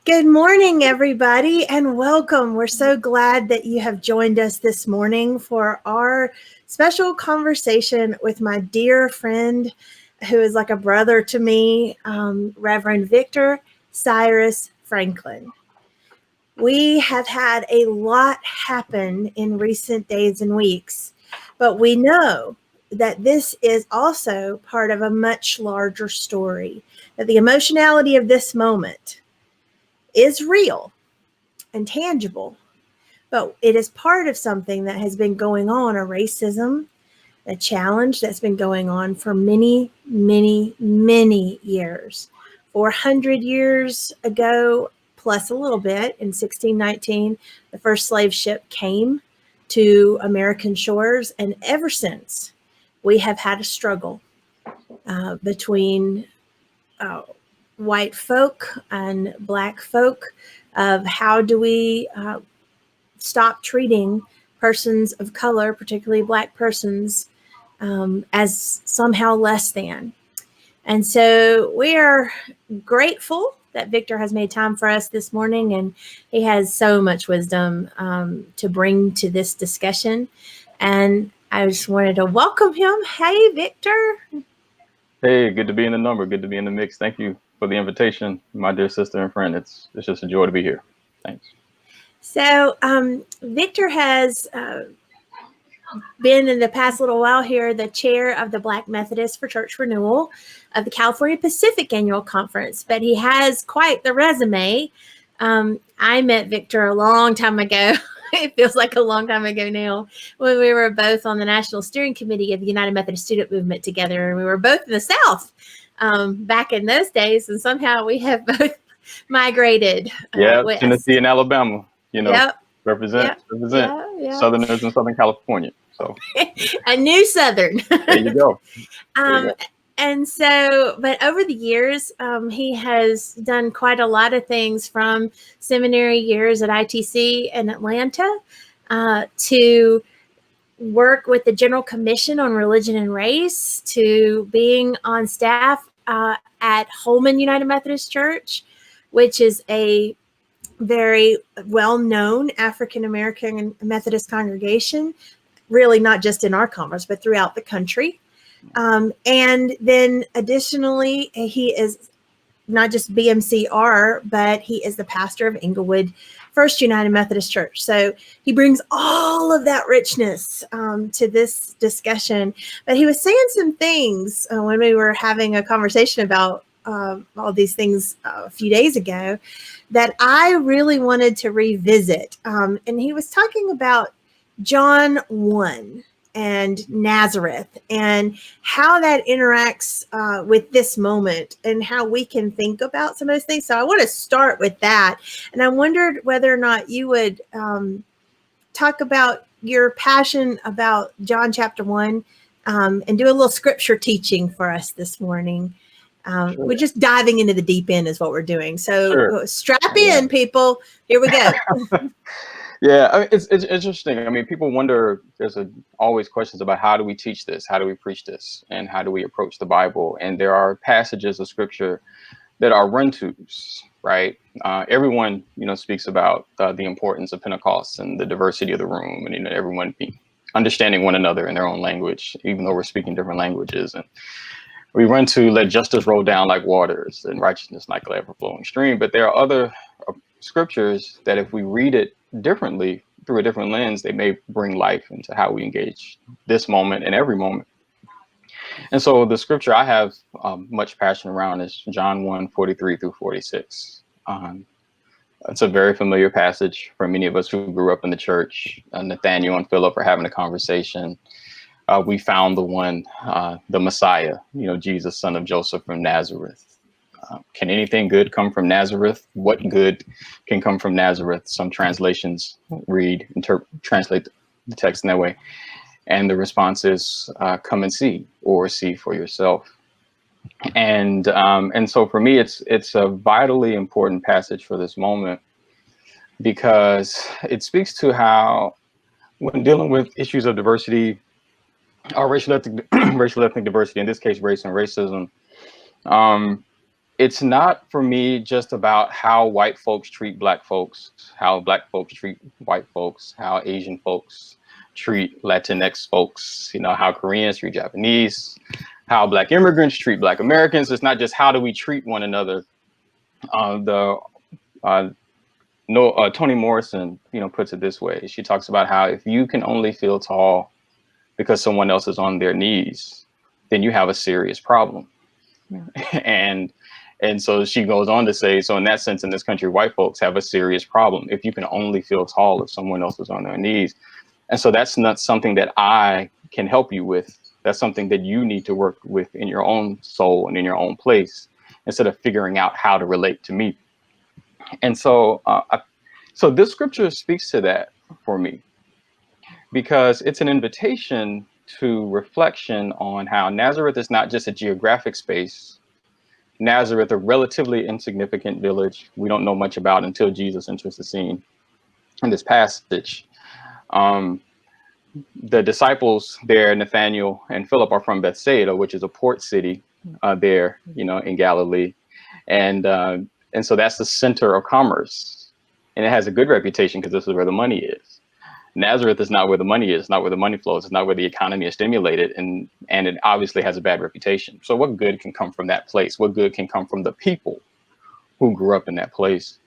Good morning, everybody, and welcome. We're so glad that you have joined us this morning for our special conversation with my dear friend who is like a brother to me, Reverend Victor Cyrus-Franklin. We have had a lot happen in recent days and weeks, but we know that this is also part of a much larger story, that the emotionality of this moment is real and tangible, but it is part of something that has been going on, a racism, a challenge that's been going on for many, many, many years. 400 years ago, plus a little bit, in 1619, the first slave ship came to American shores, and ever since, we have had a struggle between white folk and black folk of how do we stop treating persons of color, particularly black persons, as somehow less than. And so we are grateful that Victor has made time for us this morning, and he has so much wisdom to bring to this discussion. And I just wanted to welcome him. Hey, Victor. Hey, good to be in the number. Good to be in the mix. Thank you for the invitation, my dear sister and friend. It's just a joy to be here. Thanks. So Victor has been in the past little while here the chair of the Black Methodists for Church Renewal of the California Pacific Annual Conference, but he has quite the resume. I met Victor a long time ago. It feels like a long time ago now, when we were both on the National Steering Committee of the United Methodist Student Movement together, and we were both in the South back in those days, and somehow we have both migrated Yeah, west. Tennessee and Alabama, Yep. represent Yeah. Southerners in Southern California. So A new Southern. there you go. There you go. And so, but over the years, he has done quite a lot of things, from seminary years at ITC in Atlanta to work with the General Commission on Religion and Race, to being on staff at Holman United Methodist Church, which is a very well-known African American Methodist congregation, really not just in our conference, but throughout the country. And then additionally, he is not just BMCR, but he is the pastor of Inglewood First United Methodist Church. So he brings all of that richness to this discussion. But he was saying some things when we were having a conversation about all these things a few days ago that I really wanted to revisit. And he was talking about John 1 and Nazareth, and how that interacts with this moment, and how we can think about some of those things. So I want to start with that. And I wondered whether or not you would talk about your passion about John chapter 1 and do a little scripture teaching for us this morning. Sure. We're just diving into the deep end is what we're doing. So Sure. strap in, people. Here we go. Yeah, I mean, it's interesting. I mean, people wonder, there's always questions about how do we teach this? How do we preach this? And how do we approach the Bible? And there are passages of scripture that are run-tos, right? Everyone, speaks about the importance of Pentecost and the diversity of the room, and everyone understanding one another in their own language, even though we're speaking different languages. And we run to let justice roll down like waters and righteousness like an ever-flowing stream. But there are other scriptures that if we read it differently through a different lens, they may bring life into how we engage this moment and every moment. And so the scripture I have much passion around is John 1:43 through 46. It's a very familiar passage for many of us who grew up in the church. Nathaniel and Philip are having a conversation. We found the Messiah, Jesus, son of Joseph from Nazareth. Can anything good come from Nazareth? What good can come from Nazareth? Some translations translate the text in that way. And the response is, come and see, or see for yourself. And so for me, it's a vitally important passage for this moment, because it speaks to how, when dealing with issues of diversity, or racial ethnic diversity, in this case, race and racism, it's not for me just about how white folks treat black folks, how black folks treat white folks, how Asian folks treat Latinx folks, how Koreans treat Japanese, how black immigrants treat black Americans. It's not just how do we treat one another. The no Toni Morrison, puts it this way. She talks about how if you can only feel tall because someone else is on their knees, then you have a serious problem. and so she goes on to say, so in that sense, in this country, white folks have a serious problem if you can only feel tall if someone else is on their knees. And so that's not something that I can help you with. That's something that you need to work with in your own soul and in your own place, instead of figuring out how to relate to me. And so so this scripture speaks to that for me, because it's an invitation to reflection on how Nazareth is not just a geographic space. Nazareth, a relatively insignificant village we don't know much about until Jesus enters the scene in this passage. The disciples there, Nathaniel and Philip, are from Bethsaida, which is a port city there, in Galilee. And so that's the center of commerce. And it has a good reputation because this is where the money is. Nazareth is not where the money is, not where the money flows, it's not where the economy is stimulated, and it obviously has a bad reputation. So what good can come from that place? What good can come from the people who grew up in that place?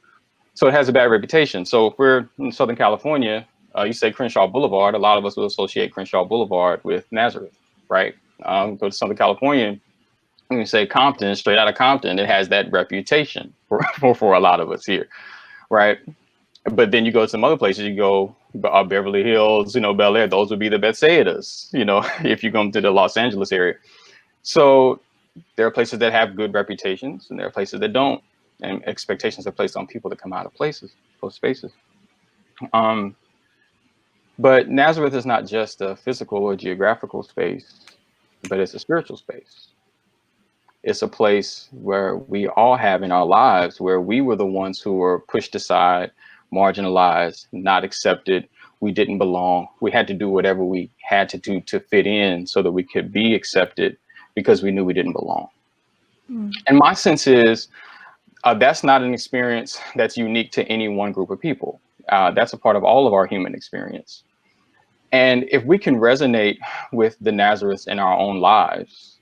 So it has a bad reputation. So if we're in Southern California, you say Crenshaw Boulevard, a lot of us will associate Crenshaw Boulevard with Nazareth, right? Go to Southern California, when you say Compton, straight out of Compton, it has that reputation for a lot of us here, right? But then you go to some other places, you go Beverly Hills, Bel Air, those would be the Bethsaidas, if you come to the Los Angeles area. So there are places that have good reputations and there are places that don't. And expectations are placed on people to come out of those spaces. But Nazareth is not just a physical or geographical space, but it's a spiritual space. It's a place where we all have in our lives where we were the ones who were pushed aside, marginalized, not accepted. We didn't belong. We had to do whatever we had to do to fit in so that we could be accepted because we knew we didn't belong. And my sense is that's not an experience that's unique to any one group of people. That's a part of all of our human experience. And if we can resonate with the Nazareth in our own lives,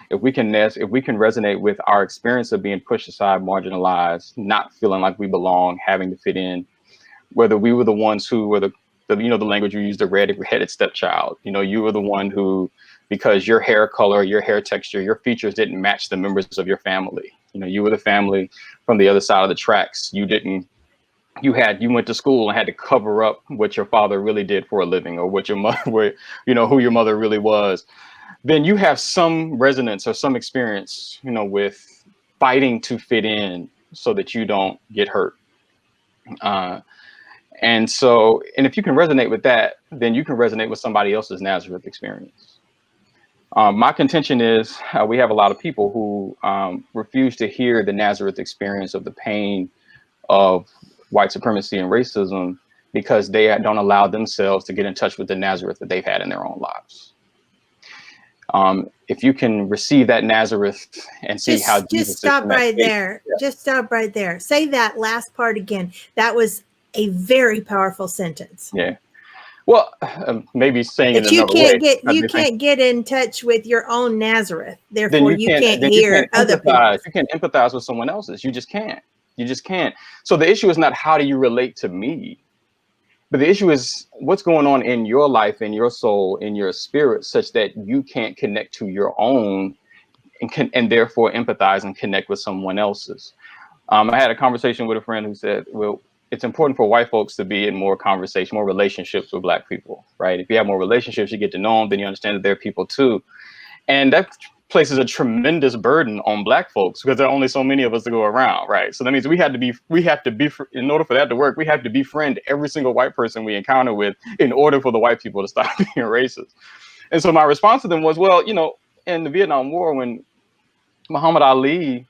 if we can resonate with our experience of being pushed aside, marginalized, not feeling like we belong, having to fit in, whether we were the ones who were the language you used, the red-headed stepchild, you were the one who, because your hair color, your hair texture, your features didn't match the members of your family. You were the family from the other side of the tracks. You went to school and had to cover up what your father really did for a living, or what your mother, who your mother really was. Then you have some resonance or some experience, with fighting to fit in so that you don't get hurt. And if you can resonate with that, then you can resonate with somebody else's Nazareth experience. My contention is we have a lot of people who refuse to hear the Nazareth experience of the pain of white supremacy and racism because they don't allow themselves to get in touch with the Nazareth that they've had in their own lives. If you can receive that Nazareth and see how Jesus just stop right there. Yeah. Just stop right there. Say that last part again. That was a very powerful sentence. Yeah. Well, maybe saying it another way. You can't get in touch with your own Nazareth. Therefore, you can't hear other people. You can't empathize with someone else's. You just can't. You just can't. So the issue is not how do you relate to me, but the issue is what's going on in your life, in your soul, in your spirit, such that you can't connect to your own and therefore empathize and connect with someone else's. I had a conversation with a friend who said, well, it's important for white folks to be in more conversation, more relationships with Black people, right? If you have more relationships, you get to know them, then you understand that they're people too. And that places a tremendous burden on Black folks because there are only so many of us to go around, right? So that means we have to be, in order for that to work, we have to befriend every single white person we encounter with in order for the white people to stop being racist. And so my response to them was, well, in the Vietnam War, when Muhammad Ali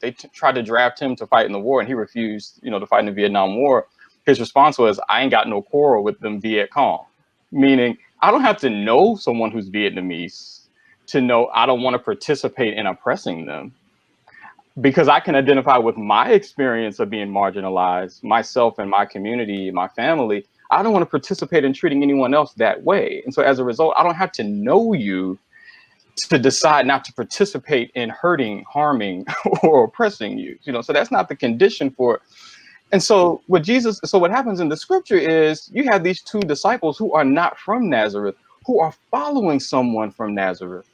they tried to draft him to fight in the war and he refused, to fight in the Vietnam War. His response was, I ain't got no quarrel with them Viet Cong, meaning I don't have to know someone who's Vietnamese to know I don't want to participate in oppressing them. because I can identify with my experience of being marginalized, myself and my community, my family. I don't want to participate in treating anyone else that way. And so as a result, I don't have to know you to decide not to participate in hurting, harming, or oppressing you. So that's not the condition for it. And so what happens in the scripture is you have these two disciples who are not from Nazareth, who are following someone from Nazareth,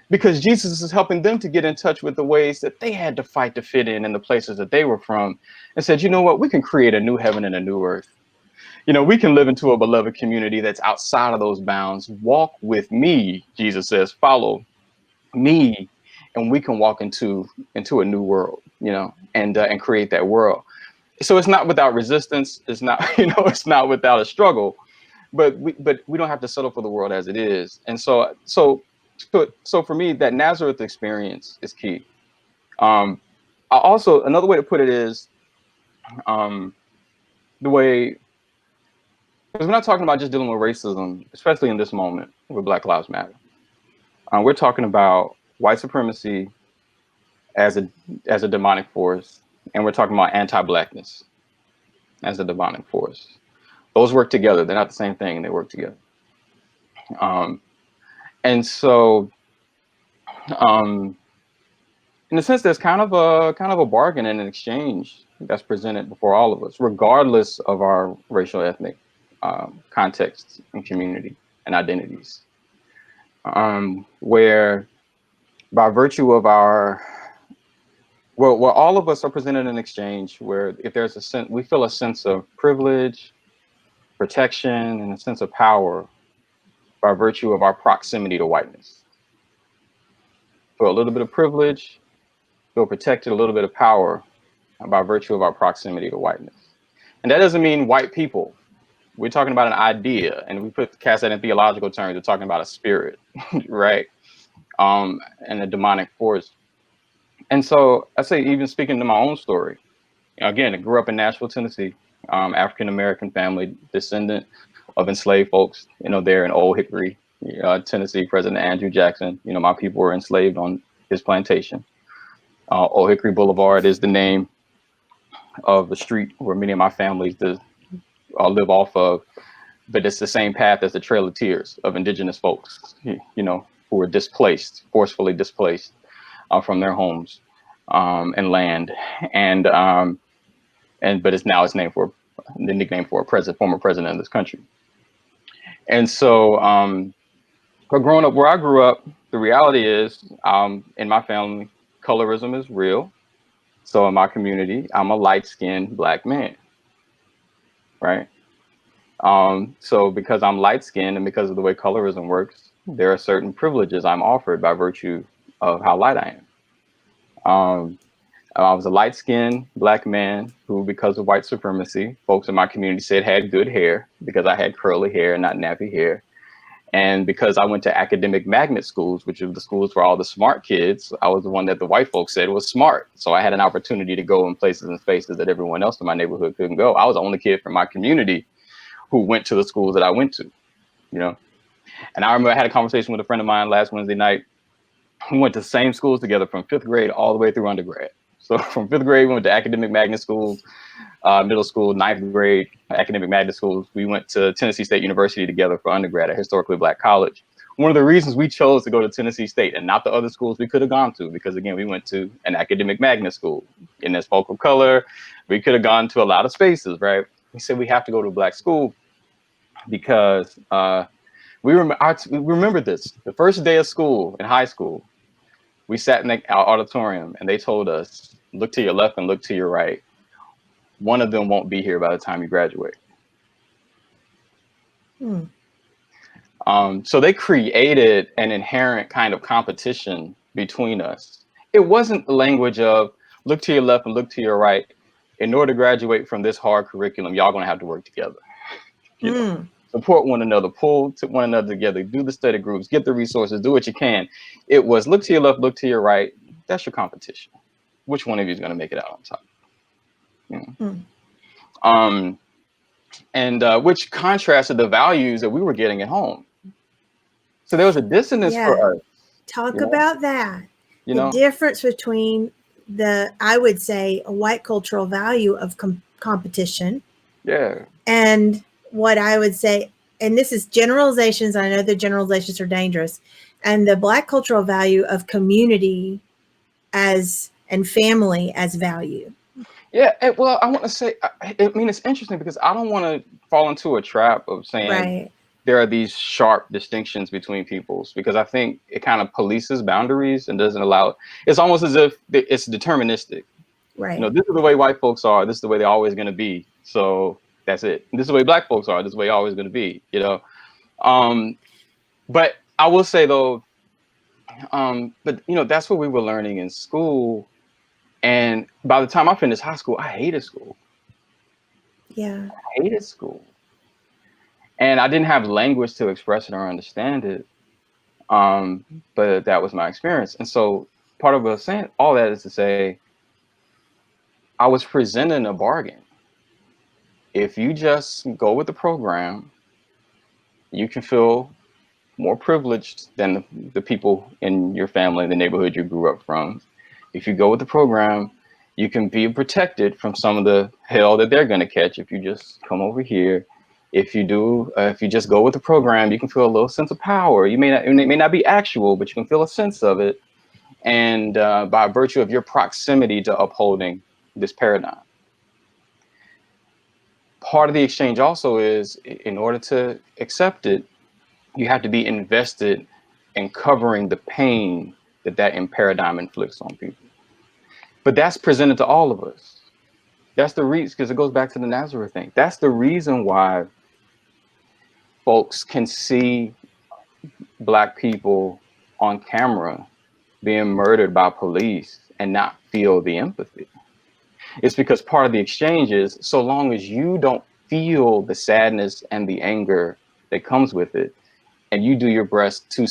because Jesus is helping them to get in touch with the ways that they had to fight to fit in the places that they were from, and said, you know what, we can create a new heaven and a new earth. We can live into a beloved community that's outside of those bounds. Walk with me, Jesus says, follow me, and we can walk into a new world, and create that world. So it's not without resistance. It's not, it's not without a struggle, but we don't have to settle for the world as it is. And so for me, that Nazareth experience is key. Also, another way to put it is the way, because we're not talking about just dealing with racism, especially in this moment with Black Lives Matter. We're talking about white supremacy as a demonic force, and we're talking about anti-Blackness as a demonic force. Those work together. They're not the same thing. They work together. And so, in a sense, there's kind of a bargain and an exchange that's presented before all of us, regardless of our racial, ethnic contexts and community and identities, where by virtue of where all of us are presented in an exchange, where if there's we feel a sense of privilege, protection, and a sense of power by virtue of our proximity to whiteness. So a little bit of privilege, feel protected, a little bit of power by virtue of our proximity to whiteness. And that doesn't mean white people. We're talking about an idea, and we cast that in theological terms. We're talking about a spirit, right? And a demonic force. And so I say, even speaking to my own story, again, I grew up in Nashville, Tennessee, African-American family, descendant of enslaved folks, there in Old Hickory, Tennessee. President Andrew Jackson, my people were enslaved on his plantation. Old Hickory Boulevard is the name of the street where many of my families live off of, but it's the same path as the Trail of Tears of indigenous folks, who were forcefully displaced from their homes and land, but it's named for the nickname for a former president of this country. And so, but growing up where I grew up, the reality is, in my family, colorism is real. So in my community, I'm a light-skinned Black man, right? So because I'm light-skinned and because of the way colorism works, there are certain privileges I'm offered by virtue of how light I am. I was a light-skinned Black man who, because of white supremacy, folks in my community said had good hair because I had curly hair, not nappy hair. And because I went to academic magnet schools, which are the schools for all the smart kids, I was the one that the white folks said was smart. So I had an opportunity to go in places and spaces that everyone else in my neighborhood couldn't go. I was the only kid from my community who went to the schools that I went to, And I remember I had a conversation with a friend of mine last Wednesday night. We went to the same schools together from 5th grade all the way through undergrad. So from 5th grade, we went to academic magnet schools, middle school, 9th grade, academic magnet schools. We went to Tennessee State University together for undergrad, a historically Black college. One of the reasons we chose to go to Tennessee State and not the other schools we could have gone to, because again, we went to an academic magnet school. In this folk of color, we could have gone to a lot of spaces, right? We said we have to go to a Black school because we remember this. The first day of school in high school, we sat in our auditorium and they told us, look to your left and look to your right. One of them won't be here by the time you graduate. So they created an inherent kind of competition between us. It wasn't the language of look to your left and look to your right. In order to graduate from this hard curriculum, y'all gonna have to work together. Support one another, pull to one another together, do the study groups, get the resources, do what you can. It was look to your left, look to your right. That's your competition. Which one of you is gonna make it out on top? And which contrasted the values that we were getting at home. So there was a dissonance for us. Talk about that. The difference between I would say, a white cultural value of competition. Yeah. And what I would say, and this is generalizations, I know the generalizations are dangerous, and the Black cultural value of community and family as value. Yeah. Well, I want to say, I mean, it's interesting because I don't want to fall into a trap of saying Right. there are these sharp distinctions between peoples, because I think it kind of polices boundaries and doesn't allow. It's almost as if it's deterministic. Right. This is the way white folks are. This is the way they're always going to be. So that's it. This is the way Black folks are. This is the way they're always going to be. Um, but I will say though, but that's what we were learning in school. And by the time I finished high school, I hated school. Yeah. I hated school, and I didn't have language to express it or understand it. But that was my experience, and so part of what I was saying all that is to say, I was presenting a bargain. If you just go with the program, you can feel more privileged than the people in your family, the neighborhood you grew up from. If you go with the program, you can be protected from some of the hell that they're going to catch if you just come over here. If you just go with the program, you can feel a little sense of power. It may not be actual, but you can feel a sense of it. And by virtue of your proximity to upholding this paradigm. Part of the exchange also is, in order to accept it, you have to be invested in covering the pain that paradigm inflicts on people. But that's presented to all of us. That's the reason, because it goes back to the Nazareth thing. That's the reason why folks can see Black people on camera being murdered by police and not feel the empathy. It's because part of the exchange is, so long as you don't feel the sadness and the anger that comes with it, and you do your best to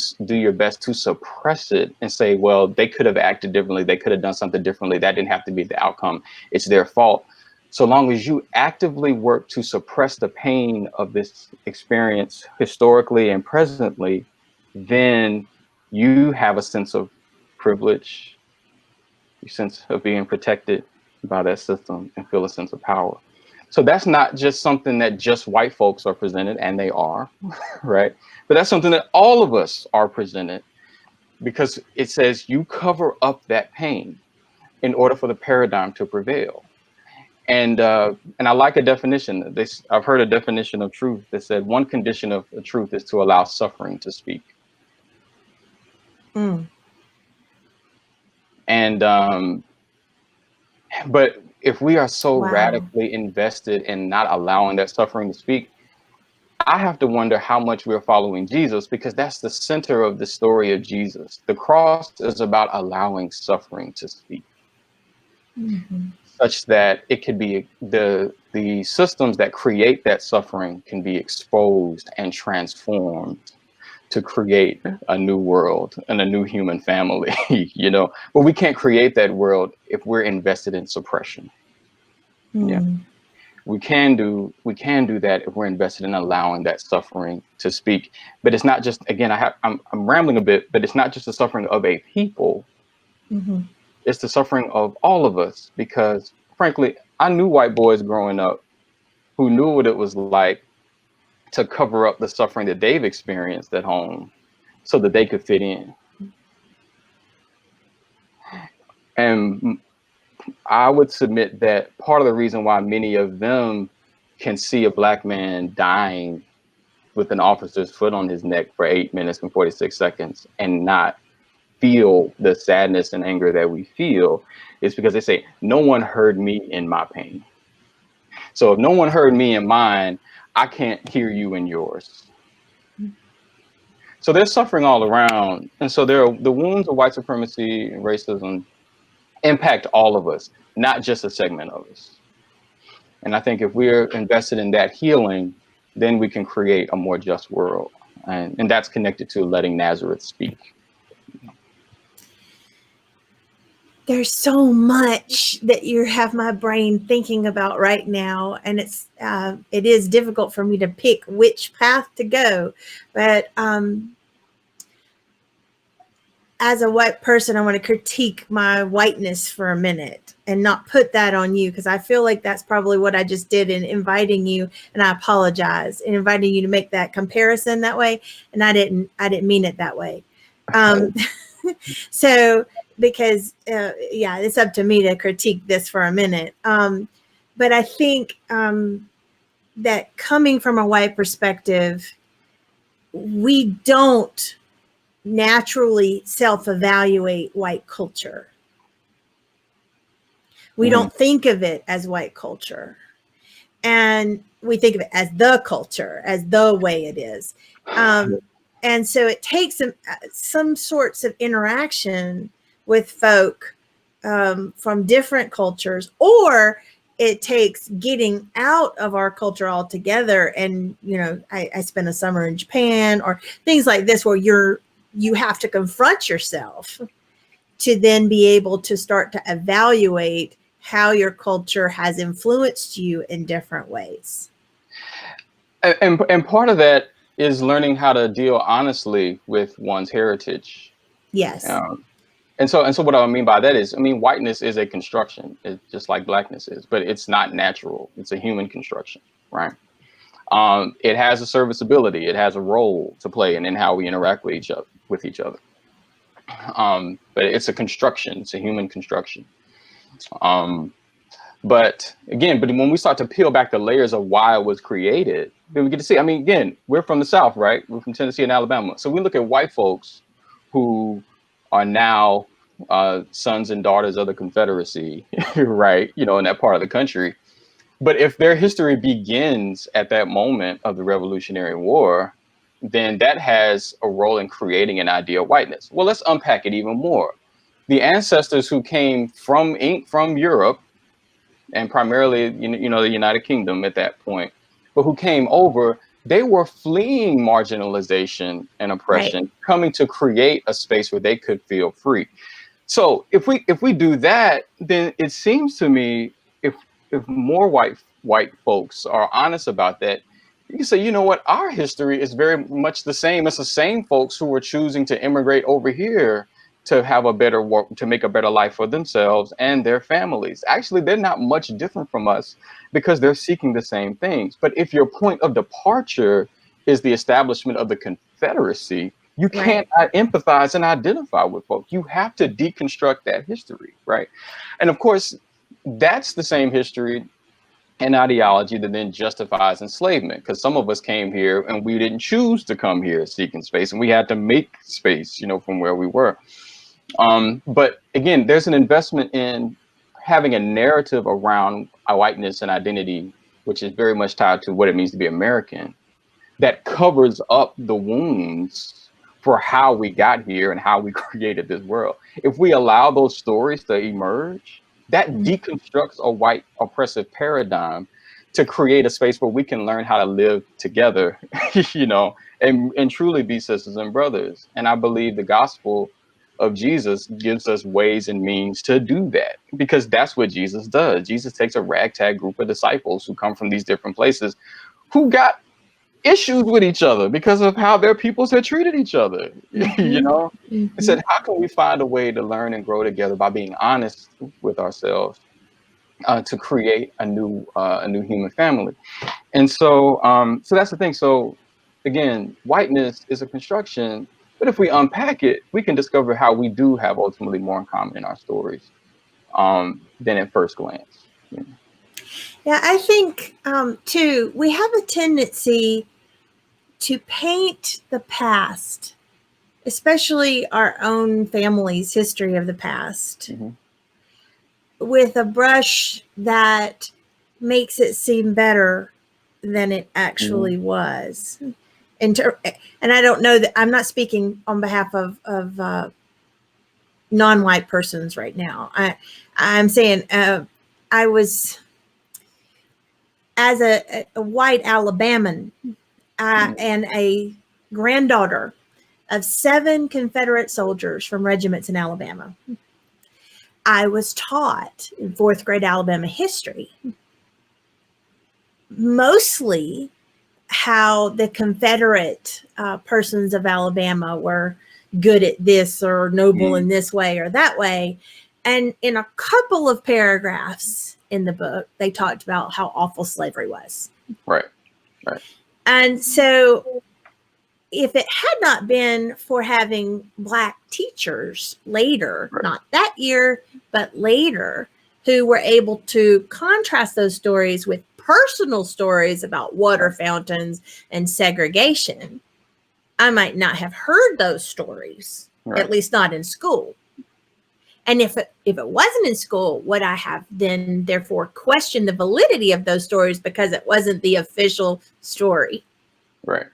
suppress it and say, well, they could have acted differently, they could have done something differently, that didn't have to be the outcome, it's their fault. So long as you actively work to suppress the pain of this experience historically and presently, then you have a sense of privilege, a sense of being protected by that system, and feel a sense of power. So that's not just something that just white folks are presented, and they are, right? But that's something that all of us are presented, because it says you cover up that pain in order for the paradigm to prevail. And I like a definition. I've heard a definition of truth that said one condition of the truth is to allow suffering to speak. Mm. And but if we are so Wow. radically invested in not allowing that suffering to speak, I have to wonder how much we're following Jesus, because that's the center of the story of Jesus. The cross is about allowing suffering to speak, Mm-hmm. such that it could be the systems that create that suffering can be exposed and transformed to create a new world and a new human family, But we can't create that world if we're invested in suppression. Yeah. Mm. We can do that if we're invested in allowing that suffering to speak. But it's not just, again, I'm rambling a bit, but it's not just the suffering of a people. Mm-hmm. It's the suffering of all of us, because frankly, I knew white boys growing up who knew what it was like to cover up the suffering that they've experienced at home so that they could fit in. And I would submit that part of the reason why many of them can see a Black man dying with an officer's foot on his neck for 8 minutes and 46 seconds and not feel the sadness and anger that we feel is because they say, no one heard me in my pain. So if no one heard me in mine, I can't hear you in yours. So there's suffering all around. And so the wounds of white supremacy and racism impact all of us, not just a segment of us. And I think if we're invested in that healing, then we can create a more just world. And that's connected to letting Nazareth speak. There's so much that you have my brain thinking about right now, and it is difficult for me to pick which path to go. But as a white person, I want to critique my whiteness for a minute and not put that on you, because I feel like that's probably what I just did in inviting you, and I apologize in inviting you to make that comparison that way, and I didn't mean it that way. So because yeah, it's up to me to critique this for a minute. But I think that coming from a white perspective, we don't naturally self-evaluate white culture. We don't think of it as white culture, and we think of it as the culture, as the way it is. And so it takes some sorts of interaction with folk from different cultures, or it takes getting out of our culture altogether. And, you know, I spent a summer in Japan or things like this, where you have to confront yourself to then be able to start to evaluate how your culture has influenced you in different ways. And part of that is learning how to deal honestly with one's heritage. Yes. And so what I mean by that is, I mean, whiteness is a construction, it's just like blackness is, but it's not natural. It's a human construction, right? It has a serviceability. It has a role to play in how we interact with each other. But it's a construction. It's a human construction. But when we start to peel back the layers of why it was created, then we get to see, I mean, again, we're from the South, right? We're from Tennessee and Alabama. So we look at white folks who are now sons and daughters of the Confederacy, right? You know, in that part of the country. But if their history begins at that moment of the Revolutionary War, then that has a role in creating an idea of whiteness. Well, let's unpack it even more. The ancestors who came from Europe, and primarily, you know, the United Kingdom at that point, but who came over, they were fleeing marginalization and oppression, right, coming to create a space where they could feel free. So if we do that, then it seems to me, if more white folks are honest about that, you can say, you know what, our history is very much the same. It's the same folks who were choosing to immigrate over here to have a better work, to make a better life for themselves and their families. Actually, they're not much different from us because they're seeking the same things. But if your point of departure is the establishment of the Confederacy, you can't empathize and identify with folks. You have to deconstruct that history, right? And of course, that's the same history and ideology that then justifies enslavement, because some of us came here and we didn't choose to come here seeking space, and we had to make space, you know, from where we were. But again, there's an investment in having a narrative around whiteness and identity, which is very much tied to what it means to be American, that covers up the wounds for how we got here and how we created this world. If we allow those stories to emerge, that deconstructs a white oppressive paradigm to create a space where we can learn how to live together, you know, and truly be sisters and brothers. And I believe the gospel of Jesus gives us ways and means to do that, because that's what Jesus does. Jesus takes a ragtag group of disciples who come from these different places, who got issues with each other because of how their peoples had treated each other. You know, he said, how can we find a way to learn and grow together by being honest with ourselves to create a new human family? And so so that's the thing. So again, whiteness is a construction, but if we unpack it, we can discover how we do have ultimately more in common in our stories than at first glance. Yeah, I think too, we have a tendency to paint the past, especially our own family's history of the past, with a brush that makes it seem better than it actually was. And I don't know that I'm not speaking on behalf of non-white persons right now. I'm saying I was, as a white Alabaman and a granddaughter of 7 Confederate soldiers from regiments in Alabama, I was taught in 4th grade Alabama history mostly how the Confederate persons of Alabama were good at this or noble Mm. in this way or that way. And in a couple of paragraphs in the book, they talked about how awful slavery was. Right. Right. And so if it had not been for having Black teachers later, Right. not that year, but later, who were able to contrast those stories with personal stories about water fountains and segregation, I might not have heard those stories, Right. at least not in school. And if it wasn't in school, would I have then therefore questioned the validity of those stories because it wasn't the official story? Right.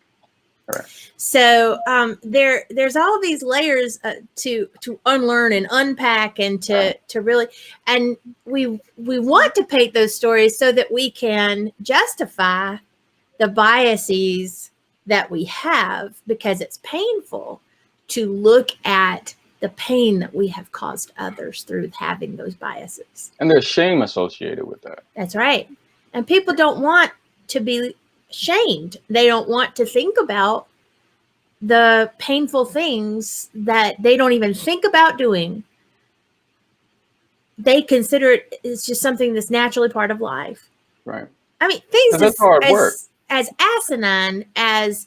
Right. So there's all these layers to unlearn and unpack and to really, and we want to paint those stories so that we can justify the biases that we have, because it's painful to look at the pain that we have caused others through having those biases. And there's shame associated with that. That's right. And people don't want to be shamed. They don't want to think about the painful things that they don't even think about doing. They consider it's just something that's naturally part of life. Right. I mean, things That's hard work. as asinine as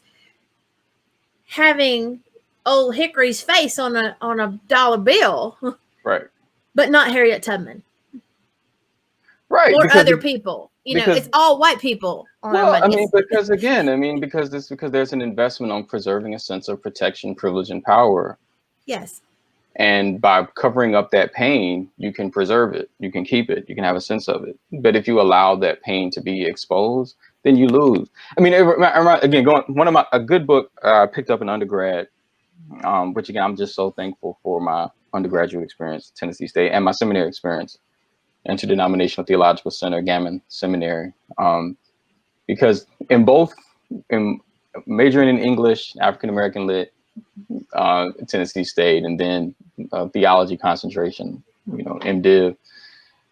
having old Hickory's face on a dollar bill, Right. but not Harriet Tubman, Right. or other people. You know, it's all white people on our Well, I money. mean, because there's an investment on preserving a sense of protection, privilege, and power. Yes. And by covering up that pain, you can preserve it, you can keep it, you can have a sense of it. But if you allow that pain to be exposed, then you lose. I mean, again, a good book I picked up in undergrad, which again, I'm just so thankful for my undergraduate experience at Tennessee State and my seminary experience, Interdenominational Theological Center, Gammon Seminary, because in majoring in English, African American lit, Tennessee State, and then theology concentration, MDiv.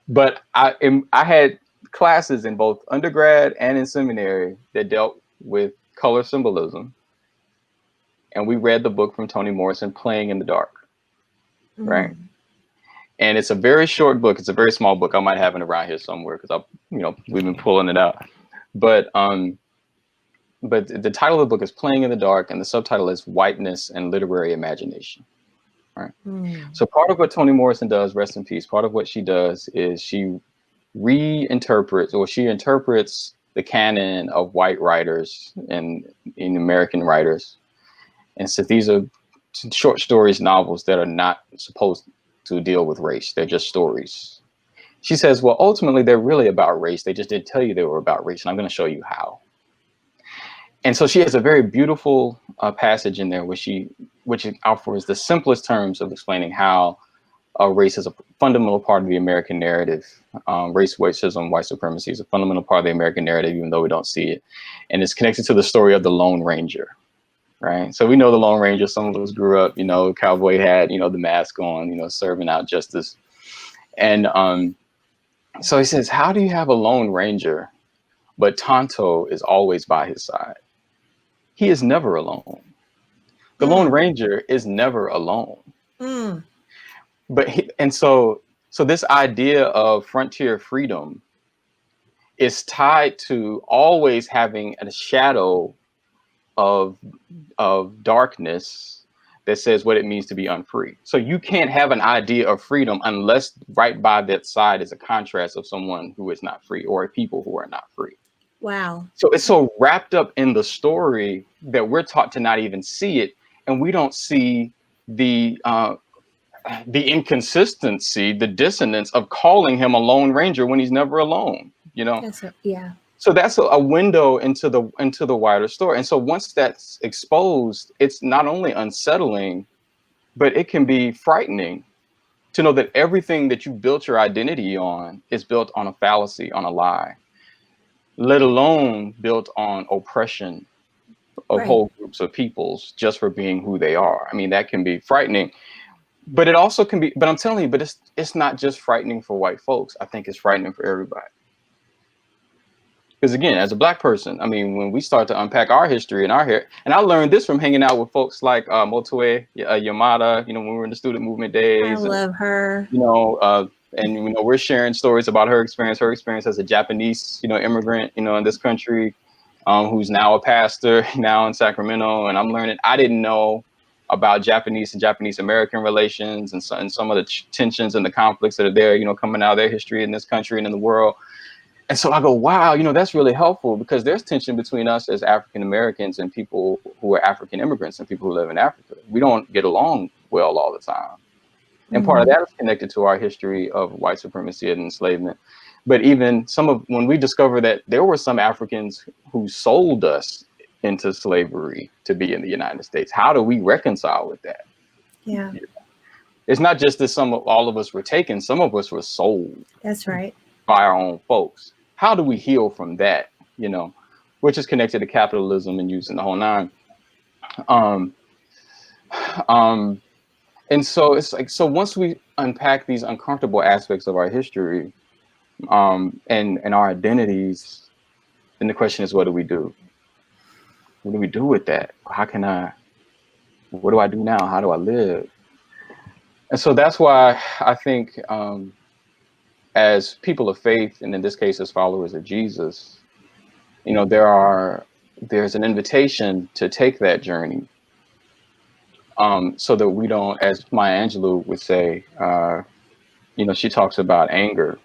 But I had classes in both undergrad and in seminary that dealt with color symbolism, and we read the book from Toni Morrison, Playing in the Dark, right? And it's a very short book. It's a very small book. I might have it around here somewhere because we've been pulling it out. But the title of the book is Playing in the Dark, and the subtitle is Whiteness and Literary Imagination. Right. So part of what Toni Morrison does, rest in peace, part of what she does is she interprets the canon of white writers and in American writers. And so these are short stories, novels that are not supposed to deal with race. They're just stories. She says, well, ultimately, they're really about race. They just didn't tell you they were about race. And I'm going to show you how. And so she has a very beautiful passage in there which offers the simplest terms of explaining how race is a fundamental part of the American narrative. Race, racism, white supremacy is a fundamental part of the American narrative, even though we don't see it. And it's connected to the story of the Lone Ranger, right? So we know the Lone Ranger. Some of us grew up, cowboy hat, the mask on, serving out justice. And so he says, how do you have a Lone Ranger, but Tonto is always by his side? He is never alone. The Lone Ranger is never alone. So this idea of frontier freedom is tied to always having a shadow of darkness that says what it means to be unfree. So you can't have an idea of freedom unless right by that side is a contrast of someone who is not free, or a people who are not free. Wow. So it's so wrapped up in the story that we're taught to not even see it, and we don't see the inconsistency, the dissonance of calling him a Lone Ranger when he's never alone. Yeah. So that's a window into the wider story. And so once that's exposed, it's not only unsettling, but it can be frightening to know that everything that you built your identity on is built on a fallacy, on a lie, let alone built on oppression of whole groups of peoples just for being who they are. I mean, that can be frightening, but it also can be, but I'm telling you, but it's not just frightening for white folks. I think it's frightening for everybody. Because again, as a Black person, I mean, when we start to unpack our history and our hair, and I learned this from hanging out with folks like Motue Yamada, when we were in the student movement I days, and love her. you know, uh, and we're sharing stories about her experience as a Japanese, immigrant, in this country, who's now a pastor now in Sacramento, and I'm learning. I didn't know about Japanese and Japanese American relations and some of the tensions and the conflicts that are there, coming out of their history in this country and in the world. And so I go, wow, that's really helpful, because there's tension between us as African Americans and people who are African immigrants and people who live in Africa. We don't get along well all the time. And part of that is connected to our history of white supremacy and enslavement. But even when we discover that there were some Africans who sold us into slavery to be in the United States, how do we reconcile with that? Yeah. It's not just that all of us were taken, some of us were sold. That's right. By our own folks. How do we heal from that? Which is connected to capitalism and using the whole nine. And so it's like, so once we unpack these uncomfortable aspects of our history, and our identities, then the question is, what do we do? What do we do with that? What do I do now? How do I live? And so that's why I think, as people of faith, and in this case, as followers of Jesus, there's an invitation to take that journey, so that we don't, as Maya Angelou would say, she talks about anger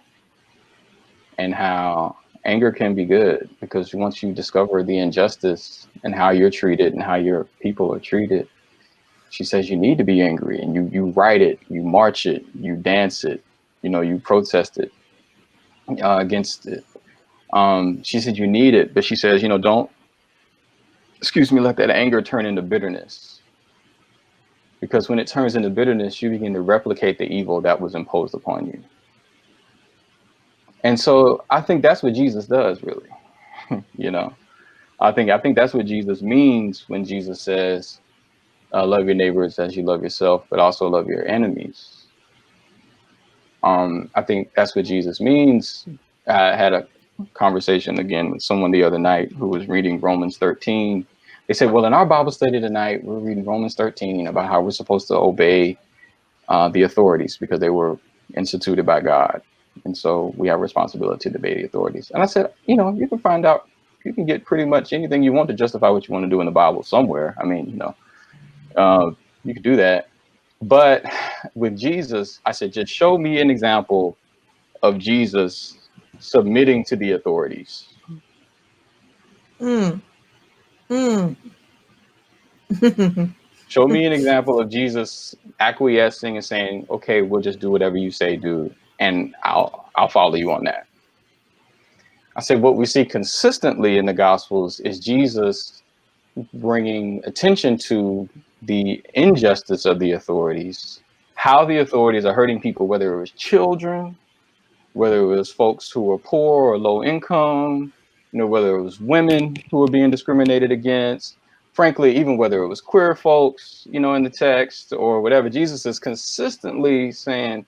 and how anger can be good, because once you discover the injustice and how you're treated and how your people are treated, she says you need to be angry, and you write it, you march it, you dance it, you protest it, against it. She said you need it, but she says, don't, let that anger turn into bitterness. Because when it turns into bitterness, you begin to replicate the evil that was imposed upon you. And so I think that's what Jesus does, really. I think that's what Jesus means when Jesus says, love your neighbors as you love yourself, but also love your enemies. I think that's what Jesus means. I had a conversation again with someone the other night who was reading Romans 13. They said, well, in our Bible study tonight, we're reading Romans 13 about how we're supposed to obey the authorities because they were instituted by God. And so we have a responsibility to obey the authorities. And I said, you can find out, you can get pretty much anything you want to justify what you want to do in the Bible somewhere. I mean, you could do that. But with Jesus, I said, just show me an example of Jesus submitting to the authorities. Show me an example of Jesus acquiescing and saying, okay, we'll just do whatever you say, do, and I'll follow you on that. I said, what we see consistently in the Gospels is Jesus bringing attention to the injustice of the authorities, how the authorities are hurting people, whether it was children, whether it was folks who were poor or low income, whether it was women who were being discriminated against, frankly, even whether it was queer folks, in the text or whatever. Jesus is consistently saying,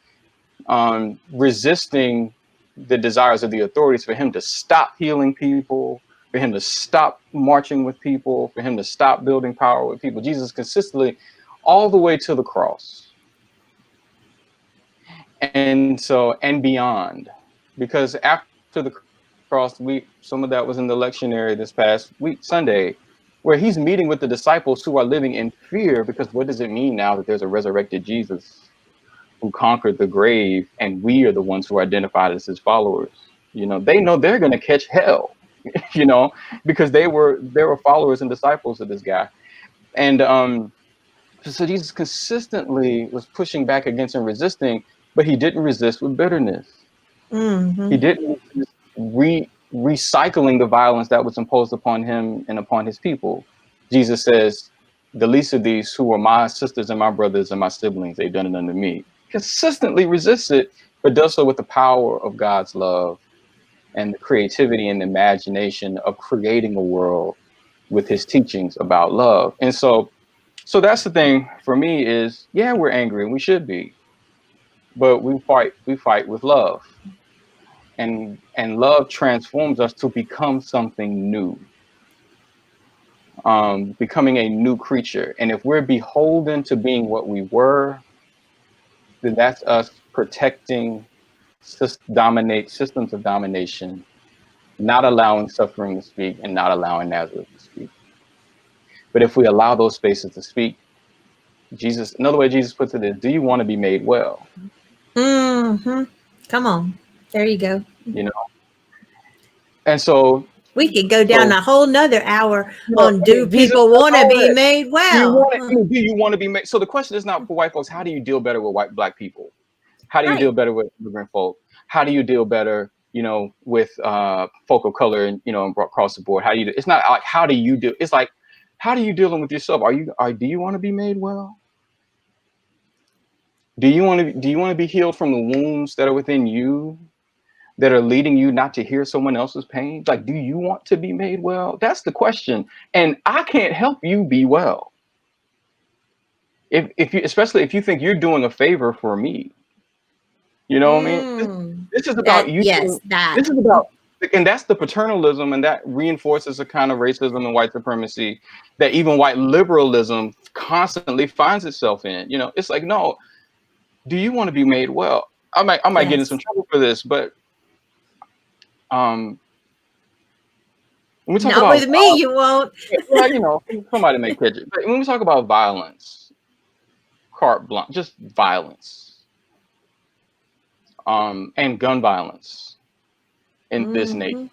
resisting the desires of the authorities for him to stop healing people, for him to stop marching with people, for him to stop building power with people. Jesus consistently, all the way to the cross. And beyond, because after the cross, some of that was in the lectionary this past week, Sunday, where he's meeting with the disciples who are living in fear, because what does it mean now that there's a resurrected Jesus who conquered the grave, and we are the ones who are identified as his followers? They know they're going to catch hell, because they were followers and disciples of this guy. And so Jesus consistently was pushing back against and resisting, but he didn't resist with bitterness. He didn't recycling the violence that was imposed upon him and upon his people. Jesus says, the least of these who are my sisters and my brothers and my siblings, they've done it unto me. Consistently resists it, but does so with the power of God's love and the creativity and the imagination of creating a world with his teachings about love. And so that's the thing for me is, yeah, we're angry and we should be, but we fight with love. and love transforms us to become something new, becoming a new creature. And if we're beholden to being what we were, then that's us protecting systems of domination, not allowing suffering to speak and not allowing Nazareth to speak. But if we allow those spaces to speak, Jesus, another way Jesus puts it is, do you want to be made well? Mm-hmm. Come on. There you go. You know? And so, We could go down a whole nother hour on do Jesus people want to be made well? do you want to be made? So the question is not for white folks, how do you deal better with black people? How do you deal better with immigrant folk? How do you deal better, with folk of color and, across the board? How do you do? It's not like, how do you do? It's like, how do you dealing with yourself? Do you want to be made well? Do you want to be healed from the wounds that are within you, that are leading you not to hear someone else's pain? Like, do you want to be made well? That's the question. And I can't help you be well. If you, especially if you think you're doing a favor for me, you know what I mean? This is about you. Yes, that. This is about, and that's the paternalism, and that reinforces a kind of racism and white supremacy that even white liberalism constantly finds itself in. It's like, no, do you want to be made well? I might get in some trouble for this, but when we talk about with me, you won't. Well, somebody may catch it. But when we talk about violence, carte blanche, just violence, and gun violence in this nation.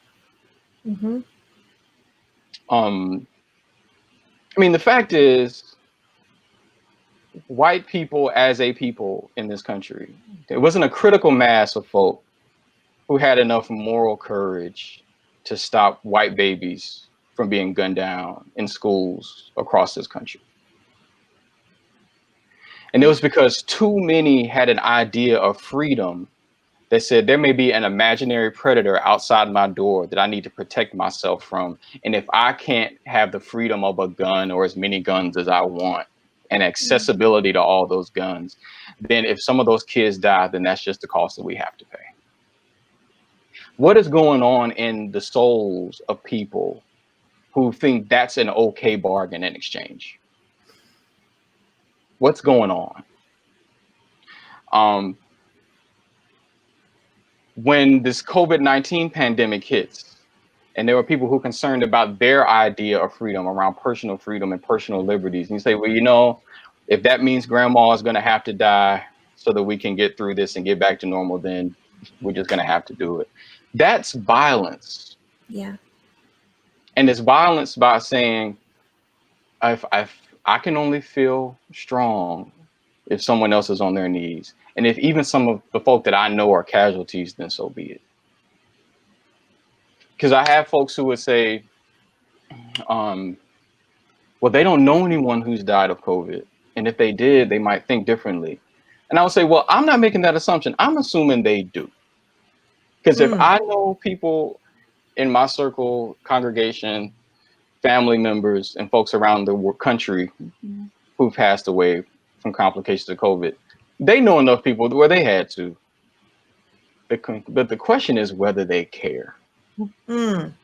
Mm-hmm. I mean, the fact is, white people as a people in this country, there wasn't a critical mass of folk who had enough moral courage to stop white babies from being gunned down in schools across this country. And it was because too many had an idea of freedom that said there may be an imaginary predator outside my door that I need to protect myself from. And if I can't have the freedom of a gun or as many guns as I want and accessibility to all those guns, then if some of those kids die, then that's just the cost that we have to pay. What is going on in the souls of people who think that's an okay bargain in exchange? What's going on? When this COVID-19 pandemic hits, and there were people who are concerned about their idea of freedom around personal freedom and personal liberties, and you say, well, if that means grandma is going to have to die so that we can get through this and get back to normal, then we're just going to have to do it. That's violence. Yeah. And it's violence by saying, I can only feel strong if someone else is on their knees. And if even some of the folk that I know are casualties, then so be it. Because I have folks who would say, well, they don't know anyone who's died of COVID. And if they did, they might think differently. And I would say, well, I'm not making that assumption. I'm assuming they do. Because if I know people in my circle, congregation, family members, and folks around the country who passed away from complications of COVID, they know enough people where they had to. But the question is whether they care. And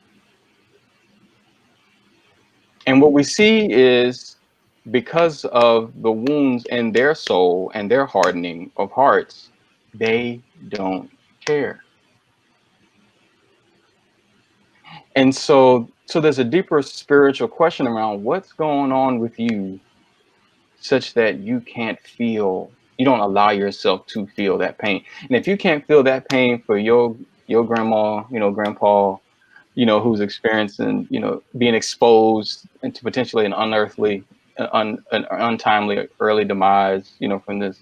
what we see is, because of the wounds in their soul and their hardening of hearts, they don't care. And so there's a deeper spiritual question around what's going on with you such that you don't allow yourself to feel that pain. And if you can't feel that pain for your grandma, grandpa, who's experiencing, being exposed into potentially an unearthly, an untimely early demise, from this,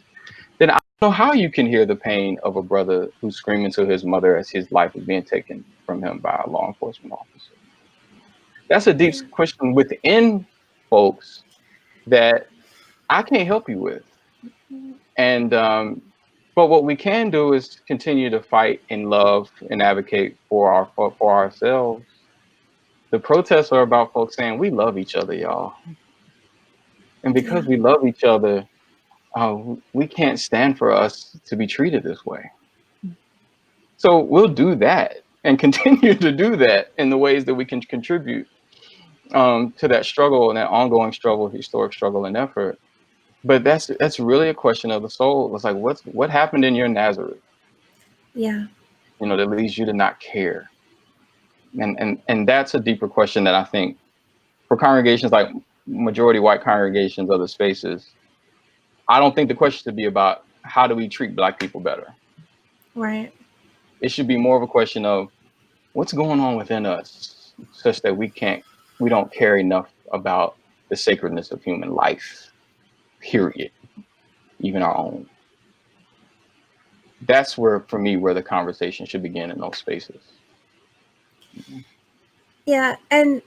then I don't know how you can hear the pain of a brother who's screaming to his mother as his life is being taken from him by a law enforcement officer. That's a deep question within folks that I can't help you with. And but what we can do is continue to fight in love and advocate for ourselves. The protests are about folks saying we love each other, y'all. And because we love each other, we can't stand for us to be treated this way. So we'll do that and continue to do that in the ways that we can contribute to that struggle and that ongoing struggle, historic struggle and effort. But that's really a question of the soul. It's like, what happened in your Nazareth, Yeah. that leads you to not care? And that's a deeper question that I think for congregations like majority white congregations, other spaces, I don't think the question should be about how do we treat Black people better. Right. It should be more of a question of what's going on within us such that we don't care enough about the sacredness of human life, period, even our own. That's where, for me, where the conversation should begin in those spaces. Yeah. And,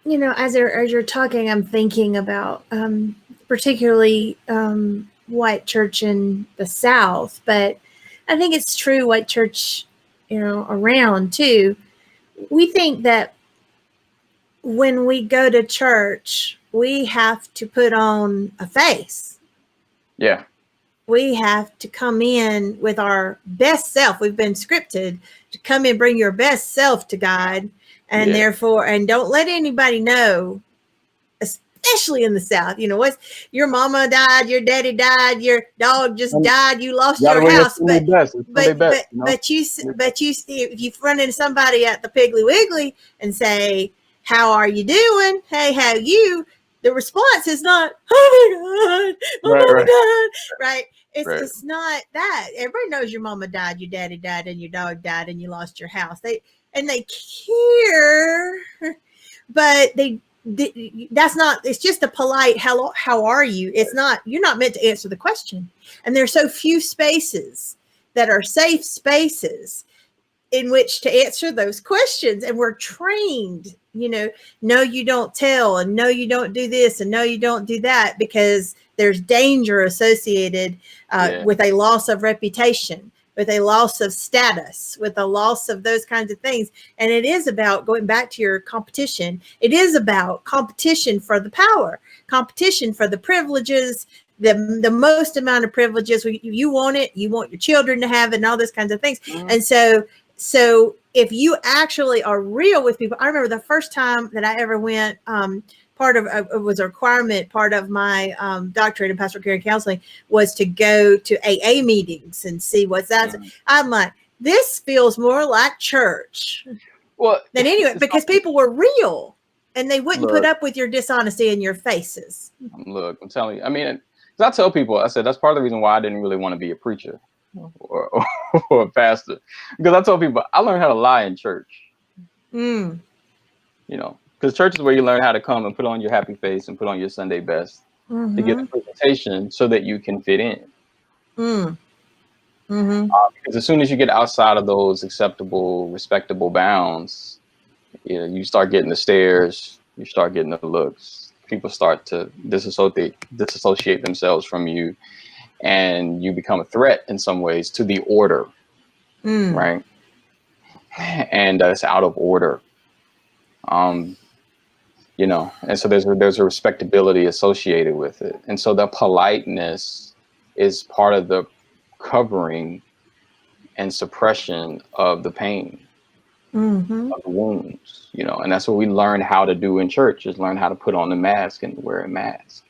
as you're talking, I'm thinking about particularly white church in the South, but I think it's true white church, around too. We think that when we go to church, we have to put on a face. Yeah. We have to come in with our best self. We've been scripted to come in, bring your best self to God, and therefore, and don't let anybody know, especially in the South. What's your mama died, your daddy died, your dog just died, you lost your house, but you if you run into somebody at the Piggly Wiggly and say, "How are you doing? Hey, how you?" The response is not, "Oh my God, my mama died," right? It's not that. Everybody knows your mama died, your daddy died, and your dog died, and you lost your house. They care, but that's not. It's just a polite hello. How are you? It's not. You're not meant to answer the question. And there's so few spaces that are safe spaces in which to answer those questions. And we're trained, no, you don't tell, and no, you don't do this, and no, you don't do that, because there's danger associated with a loss of reputation, with a loss of status, with a loss of those kinds of things. And it is about, going back to your competition, it is about competition for the power, competition for the privileges, the most amount of privileges. You want it, you want your children to have it, and all those kinds of things. And so if you actually are real with people, I remember the first time that I ever went, it was a requirement, part of my doctorate in pastoral care and counseling was to go to AA meetings and see what's that. I'm like, this feels more like church than anyway, because people were real and they wouldn't put up with your dishonesty in your faces. Look, I'm telling you, I mean, I tell people, I said, that's part of the reason why I didn't really want to be a preacher or a pastor, because I told people I learned how to lie in church. Because church is where you learn how to come and put on your happy face and put on your Sunday best to get a presentation so that you can fit in. Because as soon as you get outside of those acceptable, respectable bounds, you start getting the stares, you start getting the looks. People start to disassociate themselves from you, and you become a threat in some ways to the order, right? And it's out of order. And so there's a respectability associated with it. And so the politeness is part of the covering and suppression of the pain, of the wounds, and that's what we learn how to do in church, is learn how to put on the mask and wear a mask.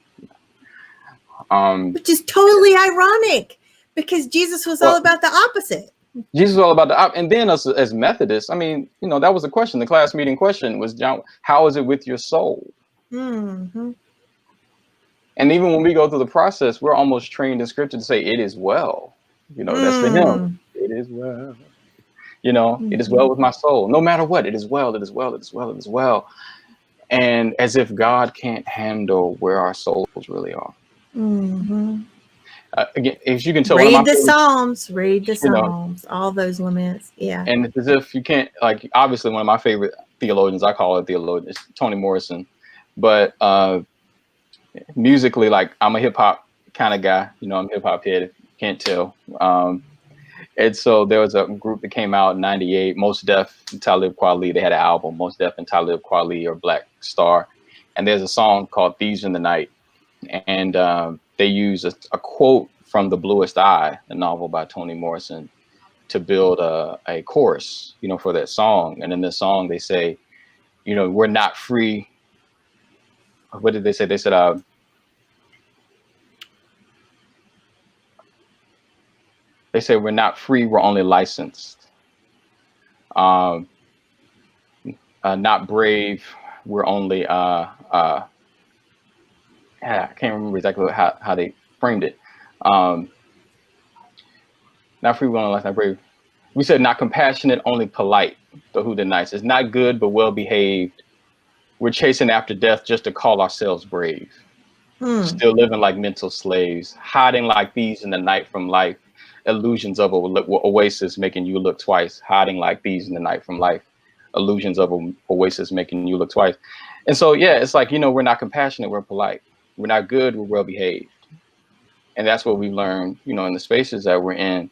Which is totally ironic, because Jesus was all about the opposite. Jesus was all about and then us as Methodists, I mean, that was the question. The class meeting question was, John, how is it with your soul? And even when we go through the process, we're almost trained in scripture to say, it is well. That's the hymn. It is well. It is well with my soul. No matter what, it is well, it is well, it is well, it is well. And as if God can't handle where our souls really are. Again, if you can tell, read the Psalms, all those laments. Yeah. And it's as if you can't, like, obviously one of my favorite theologians, I call it theologian, is Toni Morrison. But musically, like, I'm a hip hop kind of guy, I'm a hip hop head, if you can't tell. And so there was a group that came out in '98, Mos Def and Talib Kweli. They had an album, Mos Def and Talib Kweli, or Black Star. And there's a song called Thieves in the Night. And they use a quote from The Bluest Eye, a novel by Toni Morrison, to build a chorus, for that song. And in this song, they say, we're not free. What did they say? They said, we're not free, we're only licensed. Not brave, we're only I can't remember exactly how they framed it. Not free, we're only licensed, not brave. We said not compassionate, only polite. The who the nice. It's not good, but well behaved. We're chasing after death just to call ourselves brave. Still living like mental slaves, hiding like thieves in the night from life. Illusions of a oasis making you look twice. Hiding like thieves in the night from life. Illusions of a oasis making you look twice. And so, yeah, it's like, we're not compassionate, we're polite. We're not good, we're well behaved. And that's what we've learned, in the spaces that we're in.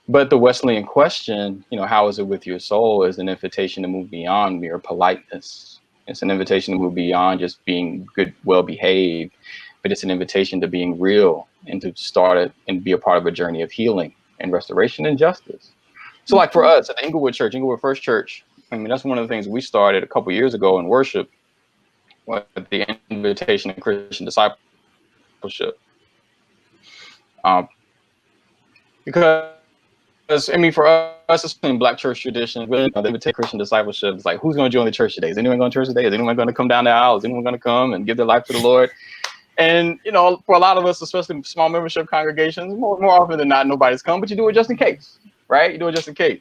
But the Wesleyan question, how is it with your soul, is an invitation to move beyond mere politeness. It's an invitation to move beyond just being good, well behaved, but it's an invitation to being real and to start it and be a part of a journey of healing and restoration and justice. So like for us at the Inglewood Church, Inglewood First Church, that's one of the things we started a couple of years ago in worship, with the invitation of Christian discipleship. Because for us, it's in Black church tradition. They would take Christian discipleship. It's like, who's going to join the church today? Is anyone going to church today? Is anyone going to come down the aisle? Is anyone going to come and give their life to the Lord? And, for a lot of us, especially small membership congregations, more often than not, nobody's come, but you do it just in case, right? You do it just in case.